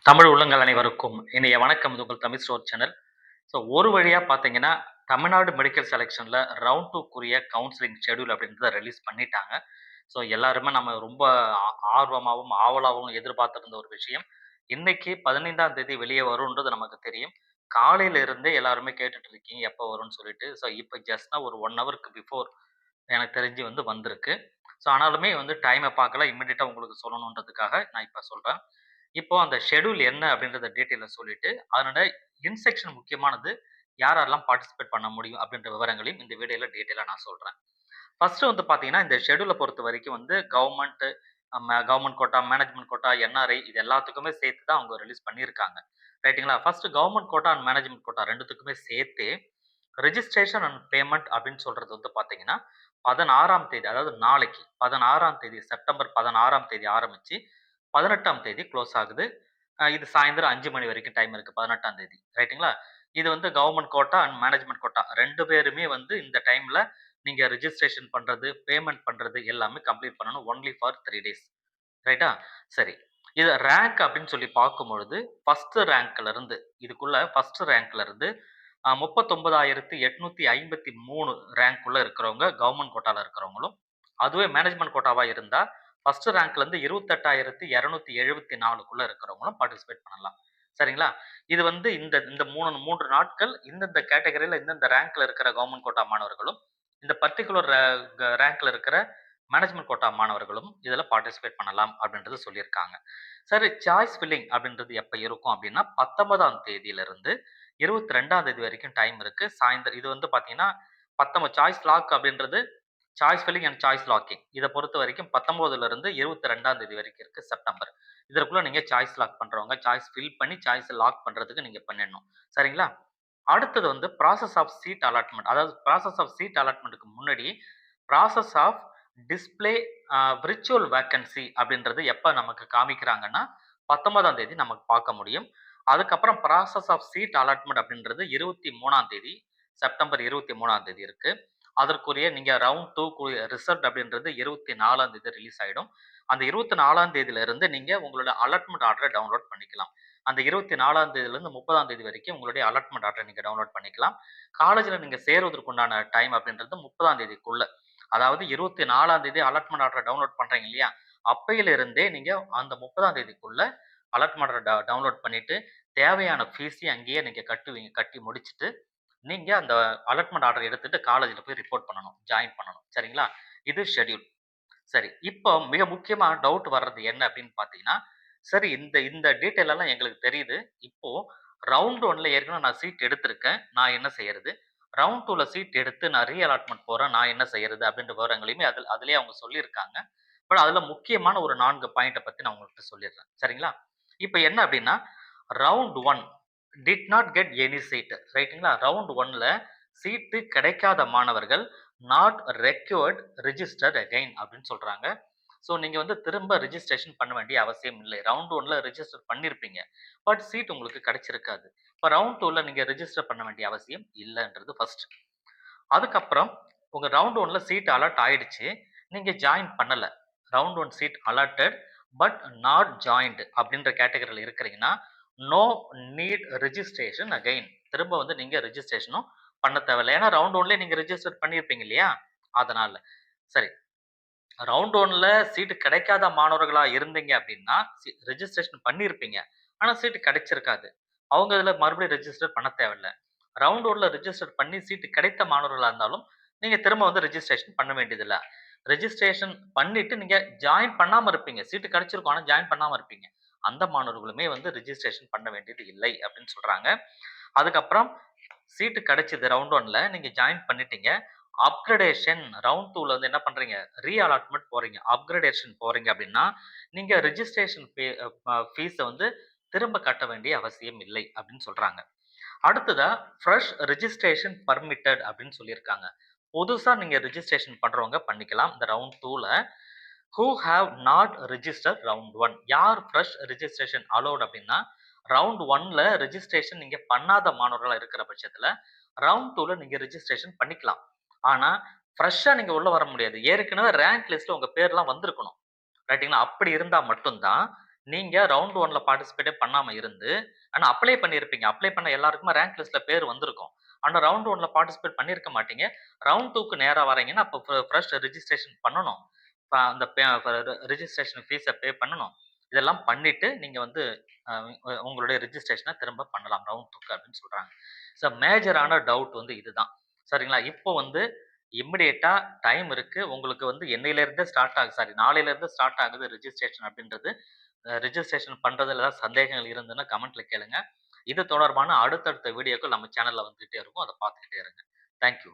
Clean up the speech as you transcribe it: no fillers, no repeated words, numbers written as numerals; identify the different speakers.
Speaker 1: தமிழ் உள்ளங்கள் அனைவருக்கும் இனிய வணக்கம். இது உங்கள் தமிழ் ஸ்டோர் சேனல். ஸோ ஒரு வழியா பார்த்தீங்கன்னா, தமிழ்நாடு மெடிக்கல் செலக்ஷன்ல ரவுண்ட் 2க்குரிய கவுன்சிலிங் ஷெட்யூல் அப்படின்றத ரிலீஸ் பண்ணிட்டாங்க. ஸோ எல்லாருமே நம்ம ரொம்ப ஆர்வமாவும், ஆவலாவும் எதிர்பார்த்திருந்த ஒரு விஷயம். இன்னைக்கு 15ஆம் தேதி வெளியே வரும்ன்றது நமக்கு தெரியும். காலையில இருந்தே எல்லாருமே கேட்டுட்டு இருக்கீங்க எப்போ வரும்னு சொல்லிட்டு. ஸோ இப்போ ஜஸ்ட்டா ஒரு 1 ஹவருக்கு பிஃபோர் எனக்கு தெரிஞ்சு வந்திருக்கு. ஸோ ஆனாலுமே டைம பார்க்கல. இம்மீடியட்டா உங்களுக்கு சொல்லணுன்றதுக்காக நான் இப்ப சொல்றேன். இப்போ அந்த ஷெட்யூல் என்ன அப்படின்றத டீட்டெயிலா சொல்லிட்டு, அதனோட இன்ஸ்ட்ரக்ஷன் முக்கியமானது யார் யாரெல்லாம் பார்ட்டிசிபேட் பண்ண முடியும் அப்படின்ற விவரங்களையும் இந்த வீடியோல டீட்டெயிலா நான் சொல்றேன். ஃபர்ஸ்ட் பார்த்தீங்கன்னா, இந்த ஷெட்யூல பொறுத்தவரைக்கும் government quota, management quota, NRI இது எல்லாத்துக்குமே சேர்த்து தான் அவங்க ரிலீஸ் பண்ணியிருக்காங்க. ரைட்டுங்களா? First government quota and management quota 2த்துக்குமே சேர்த்து ரிஜிஸ்ட்ரேஷன் அண்ட் பேமெண்ட் அப்படின்னு சொல்றது பார்த்தீங்கன்னா, 16ஆம் தேதி அதாவது நாளைக்கு 16ஆம் தேதி செப்டம்பர் 16ஆம் தேதி ஆரம்பிச்சு 18ஆம் தேதி குளோஸ் ஆகுது. இது சாயந்திரம் 5 மணி வரைக்கும் டைம் இருக்கு 18ஆம் தேதி. ரைட்டுங்களா? இது government quota and management quota 2 பேருமே இந்த டைம்ல நீங்க ரிஜிஸ்ட்ரேஷன் பண்றது, பேமெண்ட் பண்றது எல்லாமே கம்ப்ளீட் பண்ணணும். Only for 3 days. ரைட்டா? சரி. இது ரேங்க் அப்படின்னு சொல்லி பார்க்கும்பொழுது, ஃபர்ஸ்ட் ரேங்க்ல இருந்து 39,853 ரேங்க்குள்ள இருக்கிறவங்க கவர்ன்மென்ட் கோட்டால இருக்கிறவங்களும், அதுவே மேனேஜ்மென்ட் கோட்டாவா இருந்தா, ஃபர்ஸ்ட் ரேங்க்ல இருந்து 28,274க்குள்ள இருக்கிறவங்களும் பார்ட்டிசிபேட் பண்ணலாம். சரிங்களா? இது இந்த இந்த 3 நாட்கள் இந்தந்த கேட்டகரில இந்தந்த ரேங்க்ல இருக்கிற கவர்ன்மென்ட் கோட்டா மாணவர்களும், இந்த பர்ட்டிகுலர் ரேங்க்ல இருக்கிற மேனேஜ்மென்ட் கோட்டா மாணவர்களும் இதுல பார்ட்டிசிபேட் பண்ணலாம் அப்படின்றது சொல்லியிருக்காங்க. சரி, சாய்ஸ் ஃபில்லிங் அப்படின்றது எப்ப இருக்கும் அப்படின்னா, 19ஆம் தேதியிலிருந்து 22ஆம் தேதி வரைக்கும் டைம் இருக்கு. சாயந்தரம் இது பார்த்தீங்கன்னா, 19 சாய்ஸ் லாக் அப்படின்றது choice filling and choice locking. இத பொறுத்தவரைக்கும் 19லிருந்து 22ஆம் தேதி வரைக்கும் இருக்கு செப்டம்பர். இதற்குள்ள நீங்க சாய்ஸ் லாக் பண்றவங்க, சாய்ஸ் ஃபில் பண்ணி சாய்ஸ் லாக் பண்றதுக்கு நீங்க பண்ணிடணும். சரிங்களா? அடுத்தது பிராசஸ் ஆஃப் சீட் அலாட்மென்ட். அதாவது பிராசஸ் ஆஃப் சீட் அலாட்மென்ட்க்கு முன்னாடி, process of display virtual vacancy அப்படின்றது எப்ப நமக்கு காமிக்கிறாங்கன்னா, 19ஆம் தேதி நமக்கு பார்க்க முடியும். அதுக்கப்புறம் பிராசஸ் ஆஃப் சீட் அலாட்மென்ட் அப்படின்றது 23ஆம் தேதி, செப்டம்பர் 23ஆம் தேதி இருக்கு. அதற்குரிய நீங்க ரவுண்ட் 2க்குரிய ரிசல்ட் அப்படின்றது 24ஆம் தேதி ரிலீஸ் ஆயிடும். அந்த 24ஆம் தேதியிலிருந்து நீங்க உங்களோட அலாட்மென்ட் ஆர்டர டவுன்லோட் பண்ணிக்கலாம். அந்த 24ஆம் தேதியிலிருந்து 30ஆம் தேதி வரைக்கும் உங்களுடைய அலாட்மென்ட் ஆர்டர நீங்க டவுன்லோட் பண்ணிக்கலாம். காலேஜ்ல நீங்க சேருவதற்கு உண்டான டைம் அப்படின்றது 30ஆம் தேதிக்குள்ள. அதாவது 24ஆம் தேதி அலாட்மென்ட் ஆர்டர டவுன்லோட் பண்றீங்க இல்லையா? அப்பயிலிருந்தே நீங்க அந்த 30ஆம் தேதிக்குள்ள அலாட்மென்ட் ஆர்டர டவுன்லோட் பண்ணிட்டு, தேவையான ஃபீஸையும் அங்கேயே நீங்க கட்டுவீங்க. கட்டி முடிச்சுட்டு, நீங்க அந்த அலாட்மென்ட் ஆர்டர் எடுத்துட்டு காலேஜ்ல போய் ரிப்போர்ட் பண்ணணும். ஜாயின் பண்ணணும். சரிங்களா? இது ஷெட்யூல். சரி. இப்போ மிக முக்கியமா டவுட் வர்றது என்ன அப்படின்னு பார்த்தீங்கன்னா, சரி இந்த இந்த டீட்டெயில் எல்லாம் எங்களுக்கு தெரியுது. இப்போ ரவுண்ட் 1ல ஏற்கனவே நான் சீட் எடுத்திருக்கேன். நான் என்ன செய்யறது? ரவுண்ட் 2ல சீட் எடுத்து நான் ரீ அலாட்மென்ட் போறேன். நான் என்ன செய்யறது? அப்படின்ற விவரங்களையுமே அதிலேயே அவங்க சொல்லியிருக்காங்க. பட் அதுல முக்கியமான ஒரு 4 பாயிண்ட்ட பத்தி நான் உங்கள்ட்ட சொல்லிடுறேன். சரிங்களா? இப்ப என்ன அப்படின்னா, round 1 did not get any seat. ரைட்டுங்களா? ரவுண்ட் 1ல சீட்டு கிடைக்காத மாணவர்கள் நாட் ரெக்வயர்ட் ரிஜிஸ்டர் அகைன் அப்படின்னு சொல்றாங்க. ஸோ நீங்க திரும்ப ரிஜிஸ்ட்ரேஷன் பண்ண வேண்டிய அவசியம் இல்லை. ரவுண்ட் 1ல ரிஜிஸ்டர் பண்ணியிருப்பீங்க. பட் சீட் உங்களுக்கு கிடைச்சிருக்காது. இப்ப ரவுண்ட் 2ல நீங்க ரிஜிஸ்டர் பண்ண வேண்டிய அவசியம் இல்லன்றது ஃபர்ஸ்ட். அதுக்கப்புறம் உங்க ரவுண்ட் 1ல சீட் அலாட் ஆயிடுச்சு. நீங்க ஜாயின் பண்ணல. Round 1 seat allotted but not joined அப்படின்ற கேட்டகரில இருக்கிறீங்கன்னா, நோ நீட் ரிஜிஸ்ட்ரேஷன் அகைன். திரும்ப நீங்க ரிஜிஸ்ட்ரேஷனும் பண்ண தேவையில்ல. ஏன்னா ரவுண்ட் 1லயே நீங்க ரிஜிஸ்டர் பண்ணியிருப்பீங்க இல்லையா? அதனால. சரி. ரவுண்ட் 1ல சீட் கிடைக்காத மாணவர்களா இருந்தீங்க அப்படின்னா, ரிஜிஸ்ட்ரேஷன் பண்ணியிருப்பீங்க. ஆனா சீட் கிடைச்சிருக்காது. அவங்க இதுல மறுபடியும் ரெஜிஸ்டர் பண்ண தேவையில்ல. ரவுண்ட் 1ல ரிஜிஸ்டர் பண்ணி சீட் கிடைத்த மாணவர்களா இருந்தாலும், நீங்க திரும்ப ரெஜிஸ்ட்ரேஷன் பண்ண வேண்டியதில்ல. ரெஜிஸ்ட்ரேஷன் பண்ணிட்டு நீங்க ஜாயின் பண்ணாம இருப்பீங்க. சீட் கிடைச்சிருக்கும். ஆனா ஜாயின் பண்ணாம இருப்பீங்க. அந்த மாணவர்களுமே ரெஜிஸ்ட்ரேஷன் பண்ண வேண்டியது இல்லை அப்படின்னு சொல்றாங்க. அதுக்கப்புறம் சீட் கிடைச்சது ரவுண்ட் 1ல நீங்க ஜாயின் பண்ணிட்டீங்க. அப்கிரேடேஷன் ரவுண்ட் 2ல என்ன பண்றீங்க? ரீ அலாட்மென்ட் போறீங்க. அப்கிரேடேஷன் போறீங்க அப்படின்னா, நீங்க ரெஜிஸ்ட்ரேஷன் ஃபீஸ திரும்ப கட்ட வேண்டிய அவசியம் இல்லை அப்படின்னு சொல்றாங்க. அடுத்ததா ஃப்ரெஷ் ரிஜிஸ்ட்ரேஷன் பர்மிட்டட் அப்படின்னு சொல்லியிருக்காங்க. புதுசா நீங்க ரிஜிஸ்ட்ரேஷன் பண்றவங்க பண்ணிக்கலாம். இந்த ரவுண்ட் 2ல who have not register round 1 யார் ஃப்ரெஷ் ரிஜிஸ்ட்ரேஷன் அலோவ்ட் அப்படின்னா, ரவுண்ட் 1ல ரிஜிஸ்ட்ரேஷன் நீங்க பண்ணாத மாணவர்களா இருக்கிற பட்சத்துல, ரவுண்ட் 2ல நீங்க ரிஜிஸ்ட்ரேஷன் பண்ணிக்கலாம். ஆனா, ஃப்ரெஷ்ஷா நீங்க உள்ள வர முடியாது. ஏற்கனவே ரேங்க் லிஸ்ட்ல உங்க பேர்லாம் வந்திருக்கணும். ரைட்டுங்களா? அப்படி இருந்தா மட்டும் தான், நீங்க ரவுண்ட் 1ல பார்ட்டிசிபேட்டே பண்ணாம இருந்து, ஆனா அப்ளை பண்ணியிருப்பீங்க. அப்ளை பண்ண எல்லாருக்குமே ரேங்க் லிஸ்ட்ல பேர் வந்திருக்கும். ஆனா ரவுண்ட் 1ல பார்ட்டிசிபேட் பண்ணியிருக்க மாட்டீங்க. ரவுண்ட் 2க்கு நேரா வரீங்கன்னா, அப்ப ஃப்ரெஷ் ரெஜிஸ்ட்ரேஷன் பண்ணணும். அந்த ரெஜிஸ்ட்ரேஷன் ஃபீஸ பே பண்ணணும். இதெல்லாம் பண்ணிட்டு நீங்க வந்து அ உங்களுடைய ரெஜிஸ்ட்ரேஷன திரும்ப பண்ணலாம் ரவுண்ட் 2க்கு அப்படின்னு சொல்றாங்க. மேஜரான டவுட் வந்து இதுதான். சரிங்களா? இப்போ வந்து இம்மீடியேட்டா டைம் இருக்கு. உங்களுக்கு வந்து என்னையிலிருந்தே ஸ்டார்ட் ஆகுது. சாரி, நாளையிலிருந்து ஸ்டார்ட் ஆகுது ரெஜிஸ்ட்ரேஷன் அப்படின்றது. ரிஜிஸ்ட்ரேஷன் பண்றதுல ஏதாவது சந்தேகங்கள் இருந்ததுன்னா கமெண்ட்ல கேளுங்க. இது தொடர்பான அடுத்தடுத்த வீடியோக்கள் நம்ம சேனல்ல வந்துட்டே இருக்கும். அத பார்த்துக்கிட்டே இருங்க. Thank you.